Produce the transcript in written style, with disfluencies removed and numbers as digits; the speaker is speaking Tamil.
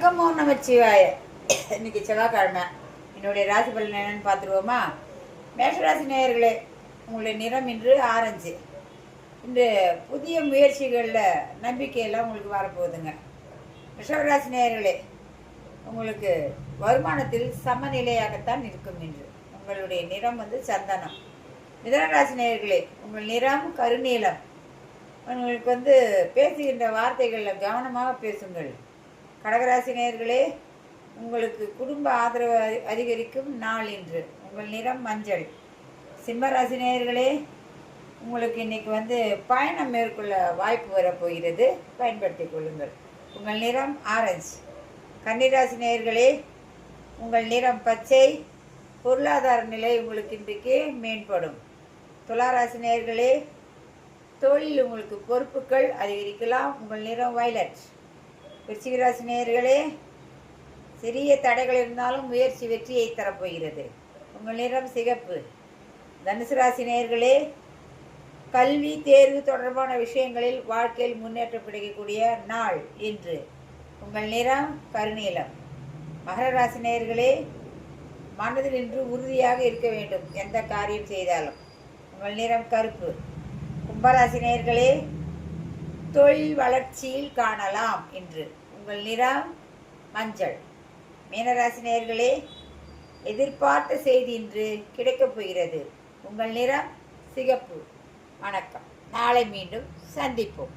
வணக்கம், ஓம் நமச்சிவாய. இன்னைக்கு செவ்வாய்க்கிழமை. என்னுடைய ராசி பலன் என்னன்னு பார்த்துருவோமா? மேஷராசி நேயர்களே, உங்களுடைய நிறம் இன்று ஆரஞ்சு. இன்று புதிய முயற்சிகளில் நம்பிக்கையெல்லாம் உங்களுக்கு வரப்போகுதுங்க. ரிஷபராசி நேயர்களே, உங்களுக்கு வருமானத்தில் சமநிலையாகத்தான் இருக்கும் இன்று. உங்களுடைய நிறம் சந்தனம். மிதனராசி நேயர்களே, உங்கள் நிறம் கருநீலம். உங்களுக்கு பேசுகின்ற வார்த்தைகளில் கவனமாக பேசுங்கள். கடகராசி நேயர்களே, உங்களுக்கு குடும்ப ஆதரவு அதிகரிக்கும் நாள் இன்று. உங்கள் நிறம் மஞ்சள். சிம்மராசி நேயர்களே, உங்களுக்கு இன்னைக்கு பயணம் மேற்கொள்ள வாய்ப்பு வரப்போகிறது, பயன்படுத்தி கொள்ளுங்கள். உங்கள் நிறம் ஆரஞ்சு. கன்னிராசி நேயர்களே, உங்கள் நிறம் பச்சை. பொருளாதார நிலை உங்களுக்கு இன்றைக்கு மேம்படும். துளாராசி நேயர்களே, தொழில் உங்களுக்கு பொறுப்புகள் அதிகரிக்கலாம். உங்கள் நிறம் வயலட். விருச்சிகராசி நேயர்களே, சிறிய தடைகள் இருந்தாலும் முயற்சி வெற்றியை தரப்போகிறது. உங்கள் நிறம் சிகப்பு. தனுசு ராசி நேயர்களே, கல்வி தேர்வு தொடர்பான விஷயங்களில் வாழ்க்கையில் முன்னேற்றம் கிடைக்கக்கூடிய நாள் இன்று. உங்கள் நிறம் கருநீலம். மகர ராசி நேயர்களே, மனதில் இன்று உறுதியாக இருக்க வேண்டும் எந்த காரியம் செய்தாலும். உங்கள் நிறம் கருப்பு. கும்பராசி நேயர்களே, தொழில் வளர்ச்சியில் காணலாம் இன்று. உங்கள் நிறம் மஞ்சள். மீனராசி நேயர்களே, எதிர்பார்த்த செய்தி இன்று கிடைக்கப் போகிறது. உங்கள் நிறம் சிகப்பு. வணக்கம். நாளை மீண்டும் சந்திப்போம்.